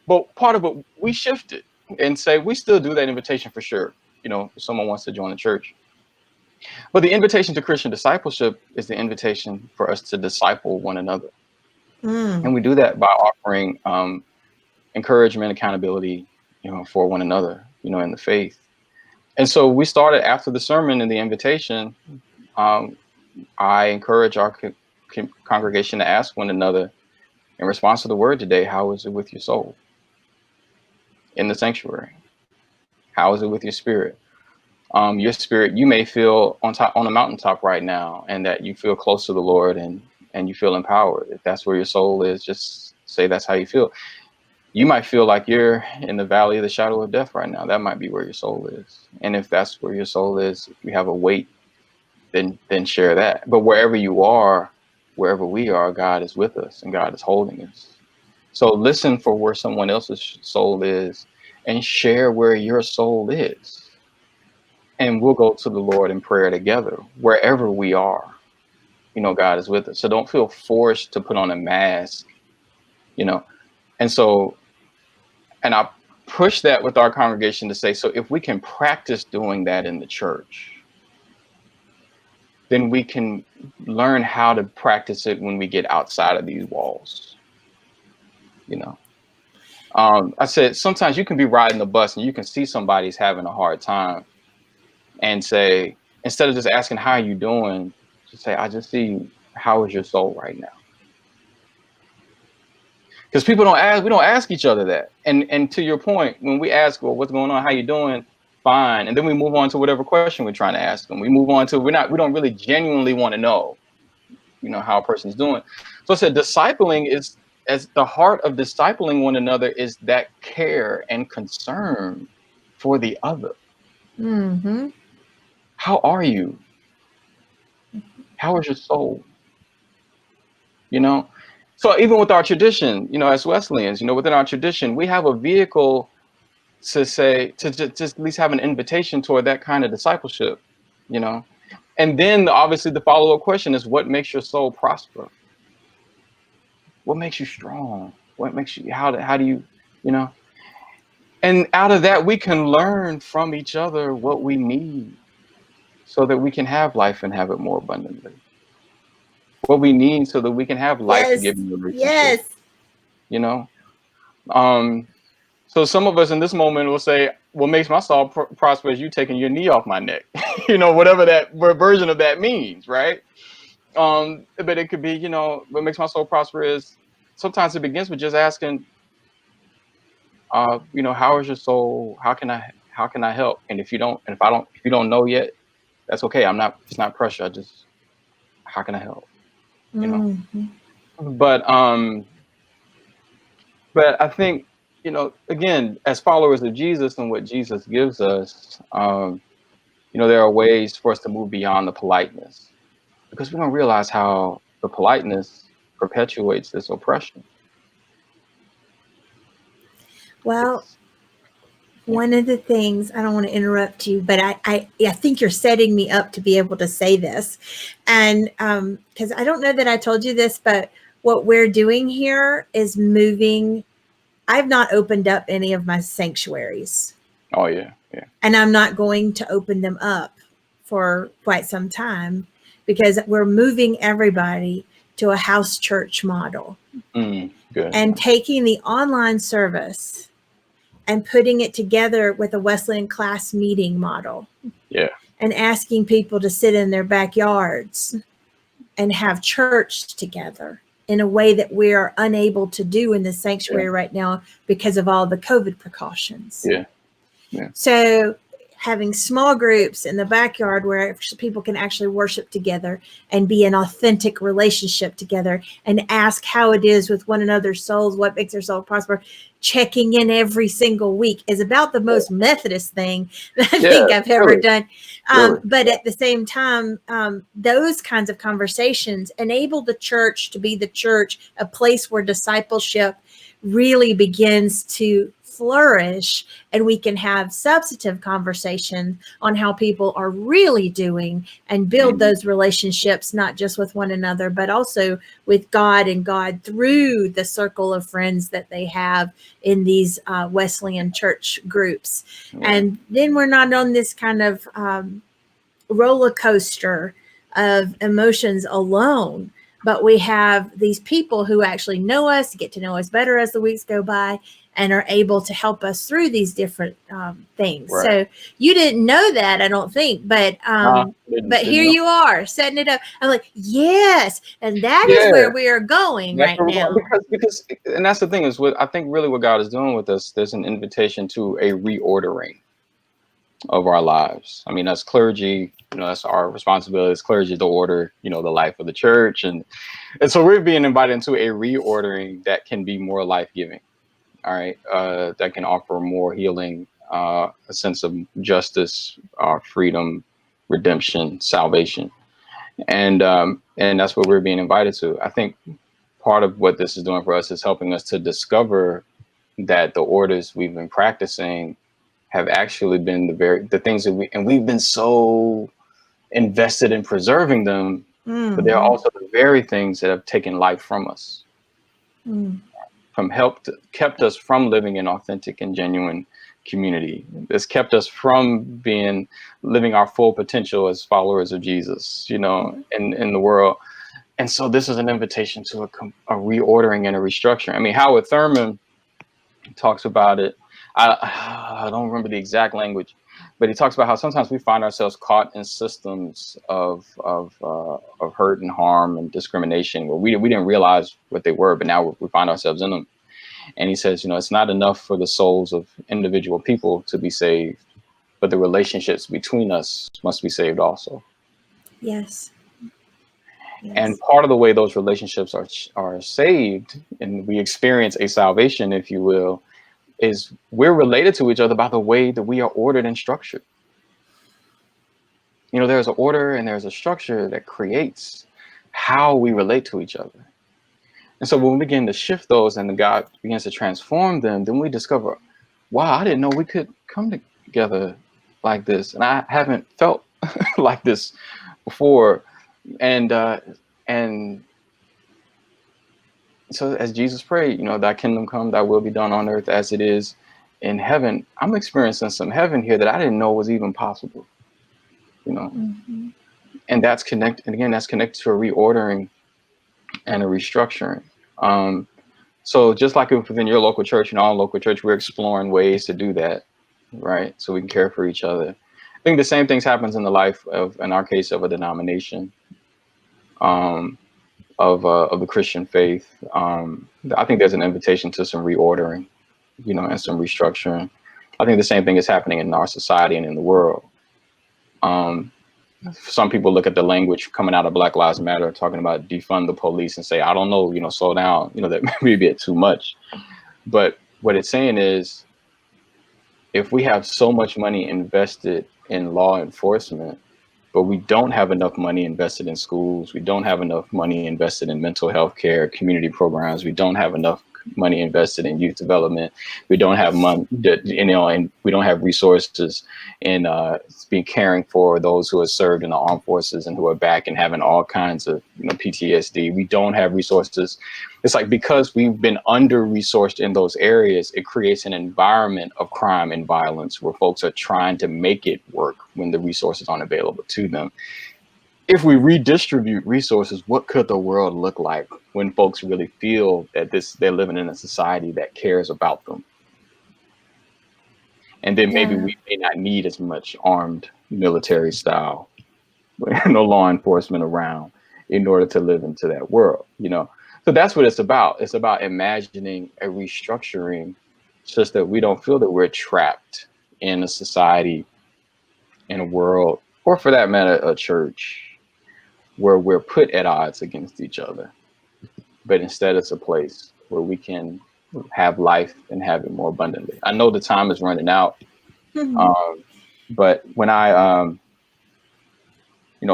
But part of it, we shifted and say, we still do that invitation for sure, if someone wants to join the church. But the invitation to Christian discipleship is the invitation for us to disciple one another. And we do that by offering encouragement, accountability, for one another, in the faith. And so we started after the sermon and the invitation. I encourage our congregation to ask one another, in response to the word today, how is it with your soul in the sanctuary? How is it with your spirit? Your spirit, you may feel on a mountaintop right now, and that you feel close to the Lord and you feel empowered. If that's where your soul is, just say that's how you feel. You might feel like you're in the valley of the shadow of death right now. That might be where your soul is. And if that's where your soul is, if you have a weight, then share that. But wherever you are, wherever we are, God is with us and God is holding us. So listen for where someone else's soul is and share where your soul is. And we'll go to the Lord in prayer together, wherever we are. God is with us. So don't feel forced to put on a mask, And so, and I push that with our congregation to say, so if we can practice doing that in the church, then we can learn how to practice it when we get outside of these walls. I said, sometimes you can be riding the bus and you can see somebody's having a hard time and say, instead of just asking, how are you doing? Just say, I just see, how is your soul right now? Because we don't ask each other that. And to your point, when we ask, well, what's going on? How you doing? Fine. And then we move on to whatever question we're trying to ask them. We move on to, we don't really genuinely want to know, how a person's doing. So I said, discipling is, as the heart of discipling one another is that care and concern for the other. Mm-hmm. How are you? How is your soul? So even with our tradition, as Wesleyans, within our tradition, we have a vehicle to say, to just at least have an invitation toward that kind of discipleship, and then obviously the follow-up question is, what makes your soul prosper? What makes you strong? What makes you, how do you, and out of that, we can learn from each other what we need so that we can have life and have it more abundantly. What we need so that we can have life-giving relationships. Yes. So some of us in this moment will say, what makes my soul prosper is you taking your knee off my neck, whatever that version of that means, right? But it could be, what makes my soul prosper is sometimes it begins with just asking, how is your soul? How can I help? And if you don't know yet, that's okay. It's not pressure. How can I help? Mm-hmm. But But I think, again, as followers of Jesus and what Jesus gives us, there are ways for us to move beyond the politeness, because we don't realize how the politeness perpetuates this oppression. Well, It's, yeah. one of the things, I don't want to interrupt you, but I think you're setting me up to be able to say this. And because I don't know that I told you this, but what we're doing here is moving. I've not opened up any of my sanctuaries. Oh, yeah. Yeah. And I'm not going to open them up for quite some time, because we're moving everybody to a house church model Good. and taking the online service and putting it together with a Wesleyan class meeting model. Yeah. And asking people to sit in their backyards and have church together in a way that we are unable to do in the sanctuary right now because of all the COVID precautions. Yeah. Yeah. So having small groups in the backyard where people can actually worship together and be an authentic relationship together and ask how it is with one another's souls, what makes their soul prosper, checking in every single week is about the most Methodist thing that I think I've ever done. But at the same time, those kinds of conversations enable the church to be the church, a place where discipleship really begins to flourish, and we can have substantive conversation on how people are really doing and build those relationships, not just with one another, but also with God and God through the circle of friends that they have in these Wesleyan church groups. And then we're not on this kind of roller coaster of emotions alone, but we have these people who actually know us, get to know us better as the weeks go by, and are able to help us through these different things. Right. So you didn't know that, I don't think, but here you are setting it up. I'm like, yes, and that is where we are going right now. Because, and that's the thing, is what I think really what God is doing with us. There's an invitation to a reordering of our lives. I mean, as clergy, that's our responsibility as clergy to order, the life of the church, and so we're being invited into a reordering that can be more life-giving. All right, that can offer more healing, a sense of justice, freedom, redemption, salvation, and that's what we're being invited to. I think part of what this is doing for us is helping us to discover that the orders we've been practicing have actually been the things that we've been so invested in preserving them, but they're also the very things that have taken life from us. Kept us from living in authentic and genuine community. It's kept us from living our full potential as followers of Jesus, in the world. And so this is an invitation to a reordering and a restructuring. I mean, Howard Thurman talks about it. I don't remember the exact language, but he talks about how sometimes we find ourselves caught in systems of hurt and harm and discrimination where we didn't realize what they were, but now we find ourselves in them. And he says, it's not enough for the souls of individual people to be saved, but the relationships between us must be saved also. Yes. And part of the way those relationships are saved, and we experience a salvation, if you will, is we're related to each other by the way that we are ordered and structured. There's an order and there's a structure that creates how we relate to each other. And so when we begin to shift those and God begins to transform them, then we discover, wow, I didn't know we could come together like this. And I haven't felt like this before. And so as Jesus prayed, thy kingdom come, thy will be done on earth as it is in heaven. I'm experiencing some heaven here that I didn't know was even possible, and that's connected. And again, that's connected to a reordering and a restructuring. So just like within your local church and our local church, we're exploring ways to do that, right? So we can care for each other. I think the same things happens in the life of, in our case, of a denomination, of the Christian faith. I think there's an invitation to some reordering, and some restructuring. I think the same thing is happening in our society and in the world. Some people look at the language coming out of Black Lives Matter, talking about defund the police, and say, I don't know, slow down, that may be a bit too much. But what it's saying is, if we have so much money invested in law enforcement, but we don't have enough money invested in schools, we don't have enough money invested in mental health care, community programs, we don't have enough money invested in youth development, we don't have money, and we don't have resources in being caring for those who have served in the armed forces and who are back and having all kinds of PTSD. We don't have resources. It's like, because we've been under-resourced in those areas, it creates an environment of crime and violence where folks are trying to make it work when the resources aren't available to them. If we redistribute resources, what could the world look like when folks really feel that they're living in a society that cares about them? And then maybe we may not need as much armed military style, no law enforcement around in order to live into that world, So that's what it's about. It's about imagining a restructuring such that we don't feel that we're trapped in a society, in a world, or for that matter, a church, where we're put at odds against each other. But instead, it's a place where we can have life and have it more abundantly. I know the time is running out, but when I,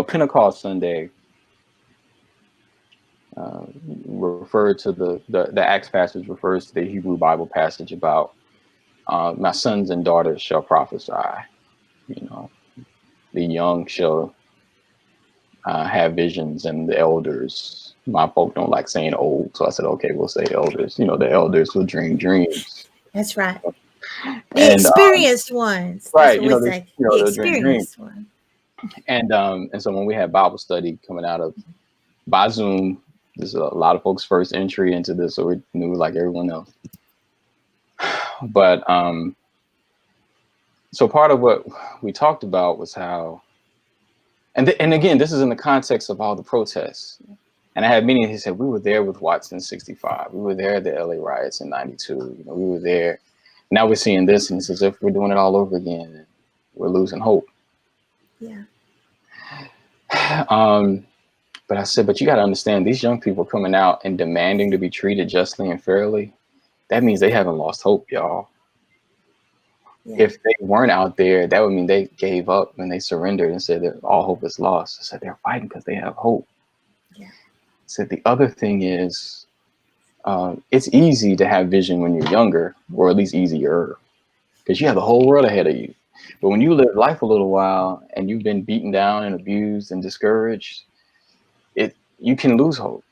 Pentecost Sunday, referred to the Acts passage refers to the Hebrew Bible passage about my sons and daughters shall prophesy. The young shall have visions, and the elders. My folk don't like saying old, so I said, okay, we'll say elders. The elders will dream dreams. That's right. The experienced ones. Right. The experienced one. And so when we had Bible study coming out of by Zoom, this is a lot of folks' first entry into this, so we knew like everyone else. But so part of what we talked about was how, and again, this is in the context of all the protests. And I had many who said, we were there with Watson 65. We were there at the LA riots in 92. We were there. Now we're seeing this, and it's as if we're doing it all over again. And we're losing hope. Yeah. But I said, but you got to understand, these young people coming out and demanding to be treated justly and fairly, that means they haven't lost hope, y'all. Yeah. If they weren't out there, that would mean they gave up and they surrendered and said that all hope is lost. I said, they're fighting because they have hope. Yeah. I said, the other thing is, it's easy to have vision when you're younger, or at least easier, because you have the whole world ahead of you. But when you live life a little while and you've been beaten down and abused and discouraged, you can lose hope.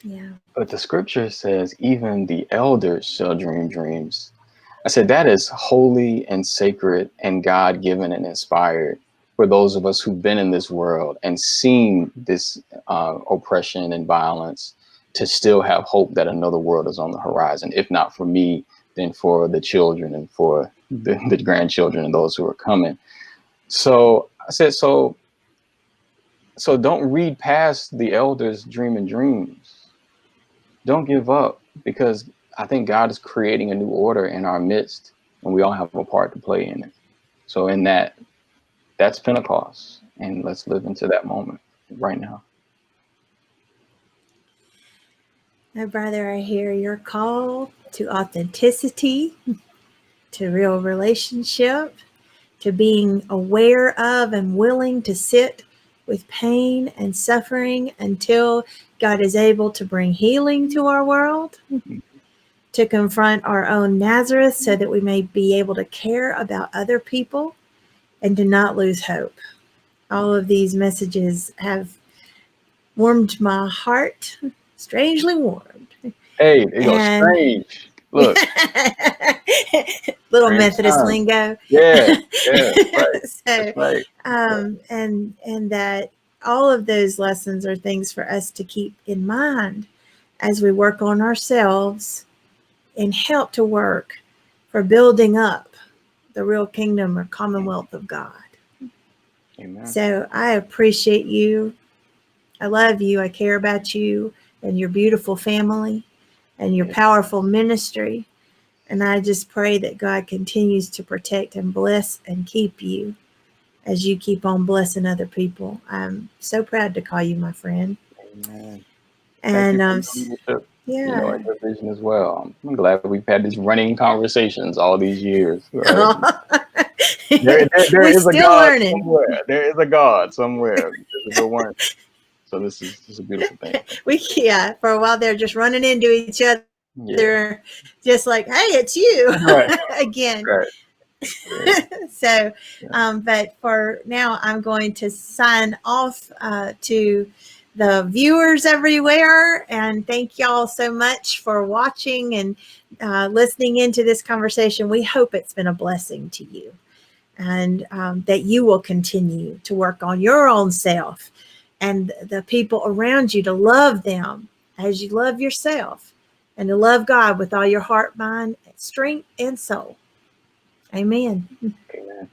Yeah. But the scripture says, even the elders shall dream dreams. I said, that is holy and sacred and God-given and inspired for those of us who've been in this world and seen this oppression and violence, to still have hope that another world is on the horizon. If not for me, then for the children and for the grandchildren and those who are coming. So I said, so don't read past the elders dreaming dreams. Don't give up, because I think God is creating a new order in our midst, and we all have a part to play in it. So in that's Pentecost, and let's live into that moment right now. My brother, I hear your call to authenticity, to real relationship, to being aware of and willing to sit with pain and suffering until God is able to bring healing to our world, to confront our own Nazareth so that we may be able to care about other people and to not lose hope. All of these messages have warmed my heart, strangely warmed. Hey, they go strange. Look. Little Methodist lingo. Yeah, right. So, that's right. And that all of those lessons are things for us to keep in mind as we work on ourselves and help to work for building up the real kingdom or commonwealth of God. Amen. So I appreciate you. I love you. I care about you and your beautiful family and your powerful ministry. And I just pray that God continues to protect and bless and keep you as you keep on blessing other people. I'm so proud to call you my friend. Amen. And you know, Yeah. in your vision as well. I'm glad we've had these running conversations all these years. Right? There We is a still God learning. somewhere. There is a God somewhere. If it weren't, so this is a beautiful thing. Yeah, for a while they're just running into each Yeah. other, just like, hey, it's you Right. again. Right. Yeah. So, Yeah. but for now, I'm going to sign off to the viewers everywhere. And thank y'all so much for watching and listening into this conversation. We hope it's been a blessing to you, and that you will continue to work on your own self and the people around you, to love them as you love yourself, and to love God with all your heart, mind, strength, and soul. Amen. Amen.